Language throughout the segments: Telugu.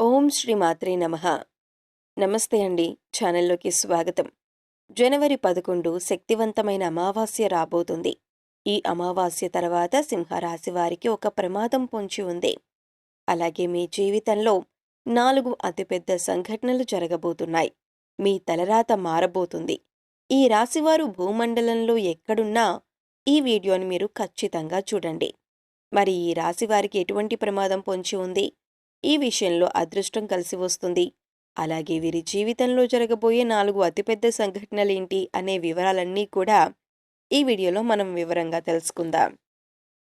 ఓం శ్రీ మాత్రే నమః. నమస్తే అండి. ఛానల్లోకి స్వాగతం. జనవరి 11 శక్తివంతమైన అమావాస్య రాబోతుంది. ఈ అమావాస్య తర్వాత సింహరాశి వారికి ఒక ప్రమాదం పొంచి ఉంది. అలాగే మీ జీవితంలో 4 అతిపెద్ద సంఘటనలు జరగబోతున్నాయి. మీ తలరాత మారబోతుంది. ఈ రాశివారు భూమండలంలో ఎక్కడున్నా ఈ వీడియోని మీరు ఖచ్చితంగా చూడండి. మరి ఈ రాశివారికి ఎటువంటి ప్రమాదం పొంచి ఉంది? ఈ విషయంలో అదృష్టం కలిసి వస్తుంది. అలాగే వీరి జీవితంలో జరగబోయే 4 అతిపెద్ద సంఘటనలేంటి అనే వివరాలన్నీ కూడా ఈ వీడియోలో మనం వివరంగా తెలుసుకుందాం.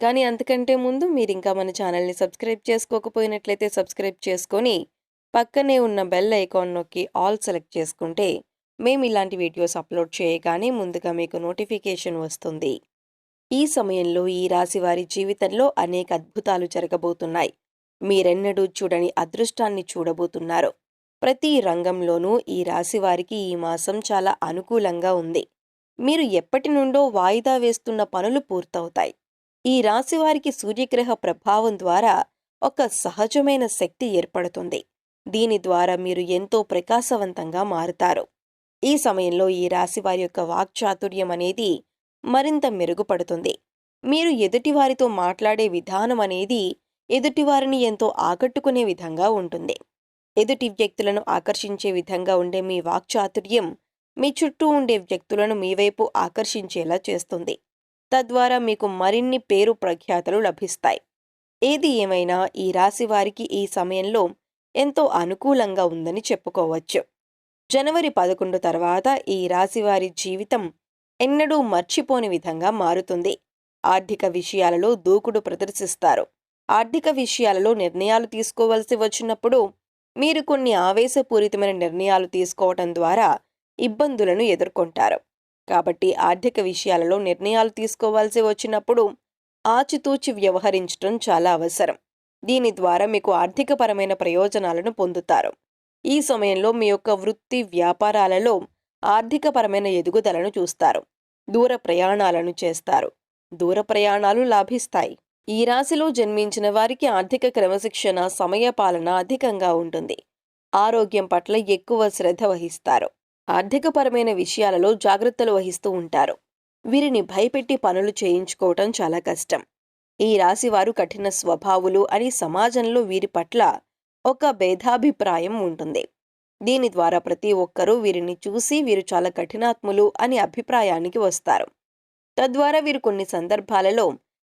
కానీ అంతకంటే ముందు మీరింకా మన ఛానల్ని సబ్స్క్రైబ్ చేసుకోకపోయినట్లయితే సబ్స్క్రైబ్ చేసుకొని పక్కనే ఉన్న బెల్ ఐకాన్ నొక్కి ఆల్ సెలెక్ట్ చేసుకుంటే మేము ఇలాంటి వీడియోస్ అప్లోడ్ చేయగానే ముందుగా మీకు నోటిఫికేషన్ వస్తుంది. ఈ సమయంలో ఈ రాశి వారి జీవితంలో అనేక అద్భుతాలు జరగబోతున్నాయి. మీరెన్నడూ చూడని అదృష్టాన్ని చూడబోతున్నారు. ప్రతి రంగంలోనూ ఈ రాశి వారికి ఈ మాసం చాలా అనుకూలంగా ఉంది. మీరు ఎప్పటి నుండో వాయిదా వేస్తున్న పనులు పూర్తవుతాయి. ఈ రాశి వారికి సూర్యగ్రహ ప్రభావం ద్వారా ఒక సహజమైన శక్తి ఏర్పడుతుంది. దీని ద్వారా మీరు ఎంతో ప్రకాశవంతంగా మారుతారు. ఈ సమయంలో ఈ రాశి వారి యొక్క వాక్చాతుర్యం అనేది మరింత మెరుగుపడుతుంది. మీరు ఎదుటివారితో మాట్లాడే విధానం అనేది ఎదుటివారిని ఎంతో ఆకట్టుకునే విధంగా ఉంటుంది. ఎదుటి వ్యక్తులను ఆకర్షించే విధంగా ఉండే మీ వాక్చాతుర్యం మీ చుట్టూ ఉండే వ్యక్తులను మీ వైపు ఆకర్షించేలా చేస్తుంది. తద్వారా మీకు మరిన్ని పేరు ప్రఖ్యాతలు లభిస్తాయి. ఏది ఏమైనా ఈ రాశి వారికి ఈ సమయంలో ఎంతో అనుకూలంగా ఉందని చెప్పుకోవచ్చు. జనవరి 11 తర్వాత ఈ రాశి వారి జీవితం ఎన్నడూ మర్చిపోని విధంగా మారుతుంది. ఆర్థిక విషయాలలో దూకుడు ప్రదర్శిస్తారు. ఆర్థిక విషయాలలో నిర్ణయాలు తీసుకోవలసి వచ్చినప్పుడు మీరు కొన్ని ఆవేశపూరితమైన నిర్ణయాలు తీసుకోవటం ద్వారా ఇబ్బందులను ఎదుర్కొంటారు. కాబట్టి ఆర్థిక విషయాలలో నిర్ణయాలు తీసుకోవాల్సి వచ్చినప్పుడు ఆచితూచి వ్యవహరించడం చాలా అవసరం. దీని ద్వారా మీకు ఆర్థికపరమైన ప్రయోజనాలను పొందుతారు. ఈ సమయంలో మీ యొక్క వృత్తి వ్యాపారాలలో ఆర్థికపరమైన ఎదుగుదలను చూస్తారు. దూర ప్రయాణాలను చేస్తారు. దూర ప్రయాణాలు లాభిస్తాయి. ఈ రాశిలో జన్మించిన వారికి ఆర్థిక క్రమశిక్షణ, సమయపాలన అధికంగా ఉంటుంది. ఆరోగ్యం పట్ల ఎక్కువ శ్రద్ధ వహిస్తారు. ఆర్థికపరమైన విషయాలలో జాగ్రత్తలు వహిస్తూ ఉంటారు. వీరిని భయపెట్టి పనులు చేయించుకోవటం చాలా కష్టం. ఈ రాశివారు కఠిన స్వభావులు అని సమాజంలో వీరి పట్ల ఒక భేదాభిప్రాయం ఉంటుంది. దీని ద్వారా ప్రతి ఒక్కరూ వీరిని చూసి వీరు చాలా కఠినాత్ములు అని అభిప్రాయానికి వస్తారు. తద్వారా వీరు కొన్ని సందర్భాలలో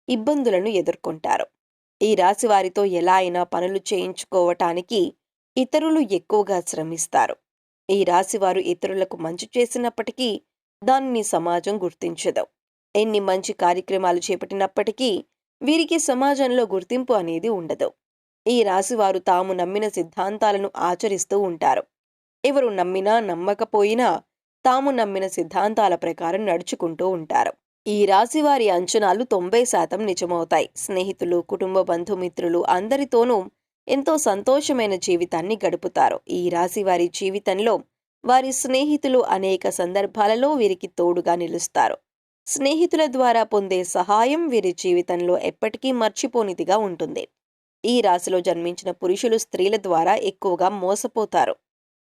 ఇబ్బందులను ఎదుర్కొంటారు. ఈ రాశి వారితో ఎలా అయినా పనులు చేయించుకోవటానికి ఇతరులు ఎక్కువగా శ్రమిస్తారు. ఈ రాశివారు ఇతరులకు మంచి చేసినప్పటికీ దానిని సమాజం గుర్తించదు. ఎన్ని మంచి కార్యక్రమాలు చేపట్టినప్పటికీ వీరికి సమాజంలో గుర్తింపు అనేది ఉండదు. ఈ రాశివారు తాము నమ్మిన సిద్ధాంతాలను ఆచరిస్తూ ఉంటారు. ఎవరు నమ్మినా నమ్మకపోయినా తాము నమ్మిన సిద్ధాంతాల ప్రకారం నడుచుకుంటూ ఉంటారు. ఈ రాశివారి అంచనాలు 90% నిజమవుతాయి. స్నేహితులు, కుటుంబ బంధుమిత్రులు అందరితోనూ ఎంతో సంతోషమైన జీవితాన్ని గడుపుతారు. ఈ రాశివారి జీవితంలో వారి స్నేహితులు అనేక సందర్భాలలో వీరికి తోడుగా నిలుస్తారు. స్నేహితుల ద్వారా పొందే సహాయం వీరి జీవితంలో ఎప్పటికీ మర్చిపోనిదిగా ఉంటుంది. ఈ రాశిలో జన్మించిన పురుషులు స్త్రీల ద్వారా ఎక్కువగా మోసపోతారు.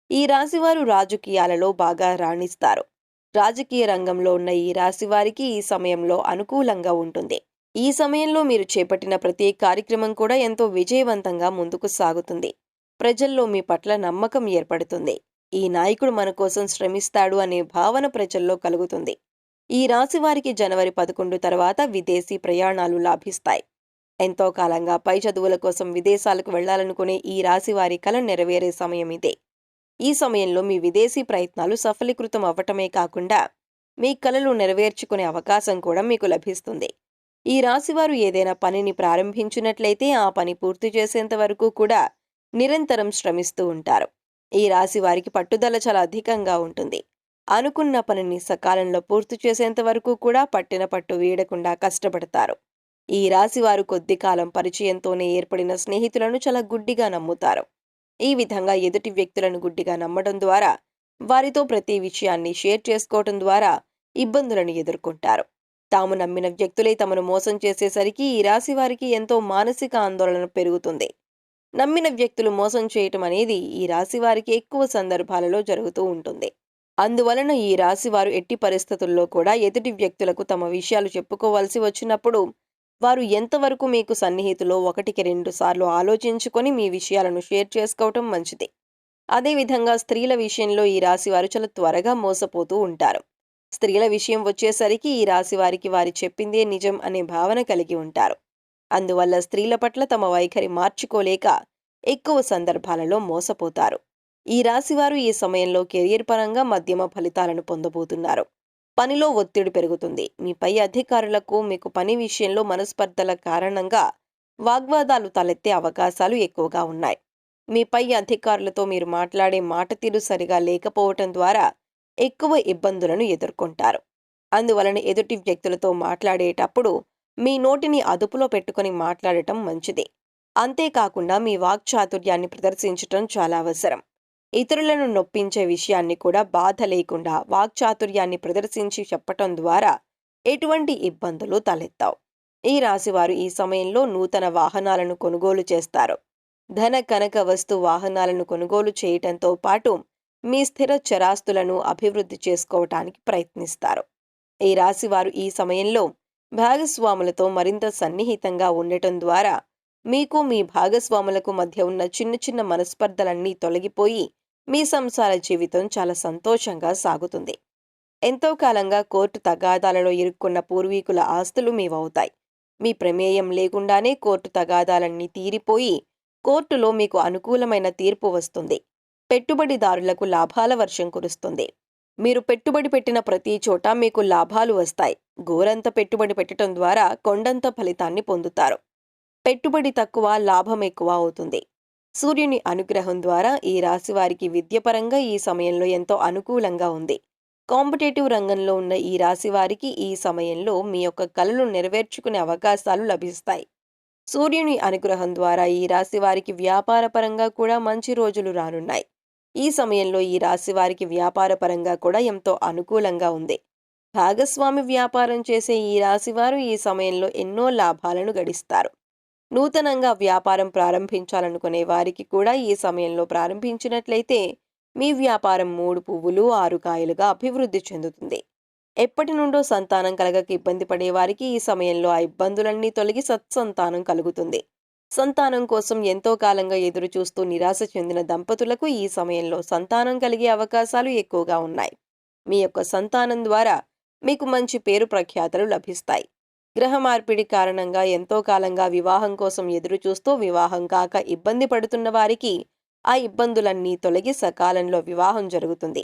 ఈ రాశివారు రాజకీయాలలో బాగా రాణిస్తారు. రాజకీయ రంగంలో ఉన్న ఈ రాశి వారికి ఈ సమయంలో అనుకూలంగా ఉంటుంది. ఈ సమయంలో మీరు చేపట్టిన ప్రతి కార్యక్రమం కూడా ఎంతో విజయవంతంగా ముందుకు సాగుతుంది. ప్రజల్లో మీ పట్ల నమ్మకం ఏర్పడుతుంది. ఈ నాయకుడు మన కోసం శ్రమిస్తాడు అనే భావన ప్రజల్లో కలుగుతుంది. ఈ రాశి వారికి జనవరి 11 తర్వాత విదేశీ ప్రయాణాలు లాభిస్తాయి. ఎంతో కాలంగా పై చదువుల కోసం విదేశాలకు వెళ్లాలనుకునే ఈ రాశి వారి కల నెరవేరే సమయం ఇదే. ఈ సమయంలో మీ విదేశీ ప్రయత్నాలు సఫలీకృతం అవ్వటమే కాకుండా మీ కలలు నెరవేర్చుకునే అవకాశం కూడా మీకు లభిస్తుంది. ఈ రాశివారు ఏదైనా పనిని ప్రారంభించినట్లయితే ఆ పని పూర్తి చేసేంత వరకు కూడా నిరంతరం శ్రమిస్తూ ఉంటారు. ఈ రాశి వారికి పట్టుదల చాలా అధికంగా ఉంటుంది. అనుకున్న పనిని సకాలంలో పూర్తి చేసేంత వరకు కూడా పట్టిన పట్టు వీడకుండా కష్టపడతారు. ఈ రాశివారు కొద్ది కాలం పరిచయంతోనే ఏర్పడిన స్నేహితులను చాలా గుడ్డిగా నమ్ముతారు. ఈ విధంగా ఎదుటి వ్యక్తులను గుడ్డిగా నమ్మడం ద్వారా వారితో ప్రతి విషయాన్ని షేర్ చేసుకోవటం ద్వారా ఇబ్బందులను ఎదుర్కొంటారు. తాము నమ్మిన వ్యక్తులే తమను మోసం చేసేసరికి ఈ రాశి వారికి ఎంతో మానసిక ఆందోళన పెరుగుతుంది. నమ్మిన వ్యక్తులు మోసం చేయటం అనేది ఈ రాశి వారికి ఎక్కువ సందర్భాలలో జరుగుతూ ఉంటుంది. అందువలన ఈ రాశి వారు ఎట్టి పరిస్థితుల్లో కూడా ఎదుటి వ్యక్తులకు తమ విషయాలు చెప్పుకోవాల్సి వచ్చినప్పుడు వారు ఎంతవరకు మీకు సన్నిహితులో 1కి 2 సార్లు ఆలోచించుకొని మీ విషయాలను షేర్ చేసుకోవటం మంచిది. అదేవిధంగా స్త్రీల విషయంలో ఈ రాశి వారు చాలా త్వరగా మోసపోతూ ఉంటారు. స్త్రీల విషయం వచ్చేసరికి ఈ రాశి వారికి వారి చెప్పిందే నిజం అనే భావన కలిగి ఉంటారు. అందువల్ల స్త్రీల పట్ల తమ వైఖరి మార్చుకోలేక ఎక్కువ సందర్భాలలో మోసపోతారు. ఈ రాశివారు ఈ సమయంలో కెరియర్ పరంగా మధ్యమ ఫలితాలను పొందబోతున్నారు. పనిలో ఒత్తిడి పెరుగుతుంది. మీ పై అధికారులకు మీకు పని విషయంలో మనస్పర్ధల కారణంగా వాగ్వాదాలు తలెత్తే అవకాశాలు ఎక్కువగా ఉన్నాయి. మీ పై అధికారులతో మీరు మాట్లాడే మాట తీరు సరిగా లేకపోవటం ద్వారా ఎక్కువ ఇబ్బందులను ఎదుర్కొంటారు. అందువలన ఎదుటి వ్యక్తులతో మాట్లాడేటప్పుడు మీ నోటిని అదుపులో పెట్టుకొని మాట్లాడటం మంచిది. అంతేకాకుండా మీ వాక్చాతుర్యాన్ని ప్రదర్శించటం చాలా అవసరం. ఇతరులను నొప్పించే విషయాన్ని కూడా బాధ లేకుండా వాక్చాతుర్యాన్ని ప్రదర్శించి చెప్పటం ద్వారా ఎటువంటి ఇబ్బందులు తలెత్తావు. ఈ రాశివారు ఈ సమయంలో నూతన వాహనాలను కొనుగోలు చేస్తారు. ధన కనక వస్తు వాహనాలను కొనుగోలు చేయటంతో పాటు మీ స్థిర చరాస్తులను అభివృద్ధి చేసుకోవటానికి ప్రయత్నిస్తారు. ఈ రాశివారు ఈ సమయంలో భాగస్వాములతో మరింత సన్నిహితంగా ఉండటం ద్వారా మీకు మీ భాగస్వాములకు మధ్య ఉన్న చిన్న చిన్న మనస్పర్ధలన్నీ తొలగిపోయి మీ సంసార జీవితం చాలా సంతోషంగా సాగుతుంది. ఎంతో కాలంగా కోర్టు తగాదాలలో ఇరుక్కున్న పూర్వీకుల ఆస్తులు మీవవుతాయి. మీ ప్రమేయం లేకుండానే కోర్టు తగాదాలన్నీ తీరిపోయి కోర్టులో మీకు అనుకూలమైన తీర్పు వస్తుంది. పెట్టుబడిదారులకు లాభాల వర్షం కురుస్తుంది. మీరు పెట్టుబడి పెట్టిన ప్రతి చోట మీకు లాభాలు వస్తాయి. గోరంత పెట్టుబడి పెట్టడం ద్వారా కొండంత ఫలితాన్ని పొందుతారు. పెట్టుబడి తక్కువ, లాభం ఎక్కువ అవుతుంది. సూర్యుని అనుగ్రహం ద్వారా ఈ రాశి వారికి విద్యపరంగా ఈ సమయంలో ఎంతో అనుకూలంగా ఉంది. కాంపిటేటివ్ రంగంలో ఉన్న ఈ రాశి వారికి ఈ సమయంలో మీ యొక్క కలలు నెరవేర్చుకునే అవకాశాలు లభిస్తాయి. సూర్యుని అనుగ్రహం ద్వారా ఈ రాశి వారికి వ్యాపారపరంగా కూడా మంచి రోజులు రానున్నాయి. ఈ సమయంలో ఈ రాశి వారికి వ్యాపారపరంగా కూడా ఎంతో అనుకూలంగా ఉంది. భాగస్వామి వ్యాపారం చేసే ఈ రాశివారు ఈ సమయంలో ఎన్నో లాభాలను గడిస్తారు. నూతనంగా వ్యాపారం ప్రారంభించాలనుకునే వారికి కూడా ఈ సమయంలో ప్రారంభించినట్లయితే మీ వ్యాపారం 3 పువ్వులు 6 కాయలుగా అభివృద్ధి చెందుతుంది. ఎప్పటి నుండో సంతానం కలగక ఇబ్బంది పడే వారికి ఈ సమయంలో ఆ ఇబ్బందులన్నీ తొలగి సత్సంతానం కలుగుతుంది. సంతానం కోసం ఎంతో కాలంగా ఎదురు చూస్తూ నిరాశ చెందిన దంపతులకు ఈ సమయంలో సంతానం కలిగే అవకాశాలు ఎక్కువగా ఉన్నాయి. మీ యొక్క సంతానం ద్వారా మీకు మంచి పేరు ప్రఖ్యాతలు లభిస్తాయి. గ్రహ మార్పిడి కారణంగా ఎంతో కాలంగా వివాహం కోసం ఎదురు చూస్తూ వివాహం కాక ఇబ్బంది పడుతున్న వారికి ఆ ఇబ్బందులన్నీ తొలగి సకాలంలో వివాహం జరుగుతుంది.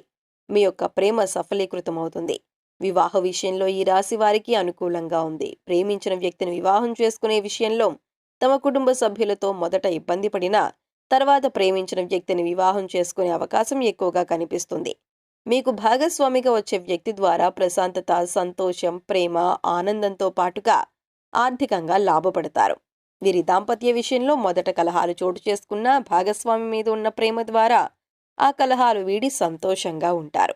మీ యొక్క ప్రేమ సఫలీకృతమవుతుంది. వివాహ విషయంలో ఈ రాశి వారికి అనుకూలంగా ఉంది. ప్రేమించిన వ్యక్తిని వివాహం చేసుకునే విషయంలో తమ కుటుంబ సభ్యులతో మొదట ఇబ్బంది పడినా తర్వాత ప్రేమించిన వ్యక్తిని వివాహం చేసుకునే అవకాశం ఎక్కువగా కనిపిస్తుంది. మీకు భాగస్వామిగా వచ్చే వ్యక్తి ద్వారా ప్రశాంతత, సంతోషం, ప్రేమ, ఆనందంతో పాటుగా ఆర్థికంగా లాభపడతారు. వీరి దాంపత్య విషయంలో మొదట కలహాలు చోటు చేసుకున్న భాగస్వామి మీద ఉన్న ప్రేమ ద్వారా ఆ కలహాలు వీడి సంతోషంగా ఉంటారు.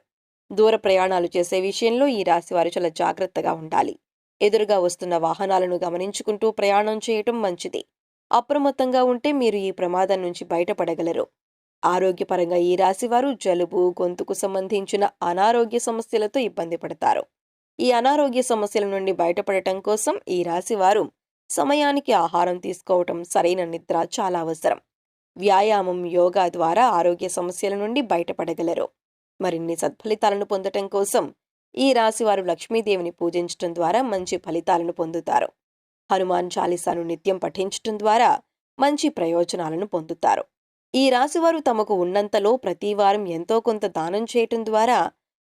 దూర ప్రయాణాలు చేసే విషయంలో ఈ రాశి వారు చాలా జాగ్రత్తగా ఉండాలి. ఎదురుగా వస్తున్న వాహనాలను గమనించుకుంటూ ప్రయాణం చేయటం మంచిది. అప్రమత్తంగా ఉంటే మీరు ఈ ప్రమాదం నుంచి బయటపడగలరు. ఆరోగ్యపరంగా ఈ రాశివారు జలుబు, గొంతుకు సంబంధించిన అనారోగ్య సమస్యలతో ఇబ్బంది పడతారు. ఈ అనారోగ్య సమస్యల నుండి బయటపడటం కోసం ఈ రాశివారు సమయానికి ఆహారం తీసుకోవటం, సరైన నిద్ర చాలా అవసరం. వ్యాయామం, యోగా ద్వారా ఆరోగ్య సమస్యల నుండి బయటపడగలరు. మరిన్ని సత్ఫలితాలను పొందటం కోసం ఈ రాశివారు లక్ష్మీదేవిని పూజించటం ద్వారా మంచి ఫలితాలను పొందుతారు. హనుమాన్ చాలీసాను నిత్యం పఠించటం ద్వారా మంచి ప్రయోజనాలను పొందుతారు. ఈ రాశివారు తమకు ఉన్నంతలో ప్రతి వారం ఎంతో కొంత దానం చేయటం ద్వారా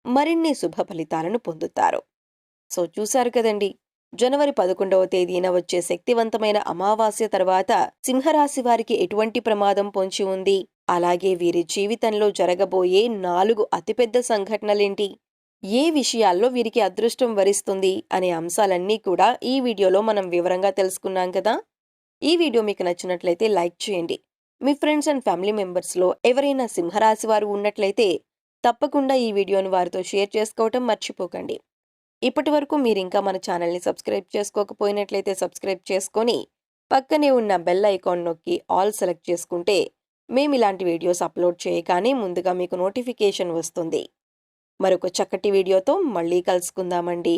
మరిన్ని శుభ ఫలితాలను పొందుతారు. సో చూశారు కదండి, జనవరి 11వ తేదీన వచ్చే శక్తివంతమైన అమావాస్య తర్వాత సింహరాశి వారికి ఎటువంటి ప్రమాదం పొంచి ఉంది, అలాగే వీరి జీవితంలో జరగబోయే 4 అతిపెద్ద సంఘటనలేంటి, ఏ విషయాల్లో వీరికి అదృష్టం వరిస్తుంది అనే అంశాలన్నీ కూడా ఈ వీడియోలో మనం వివరంగా తెలుసుకున్నాం కదా. ఈ వీడియో మీకు నచ్చినట్లయితే లైక్ చేయండి. మీ ఫ్రెండ్స్ అండ్ ఫ్యామిలీ మెంబర్స్లో ఎవరైనా సింహరాశి వారు ఉన్నట్లయితే తప్పకుండా ఈ వీడియోను వారితో షేర్ చేసుకోవటం మర్చిపోకండి. ఇప్పటి వరకు మీరు ఇంకా మన ఛానల్ని సబ్స్క్రైబ్ చేసుకోకపోయినట్లయితే సబ్స్క్రైబ్ చేసుకొని పక్కనే ఉన్న బెల్ ఐకాన్ నొక్కి ఆల్ సెలెక్ట్ చేసుకుంటే మేమిలాంటి వీడియోస్ అప్లోడ్ చేయగానే ముందుగా మీకు నోటిఫికేషన్ వస్తుంది. మరొక చక్కటి వీడియోతో మళ్ళీ కలుసుకుందామండి.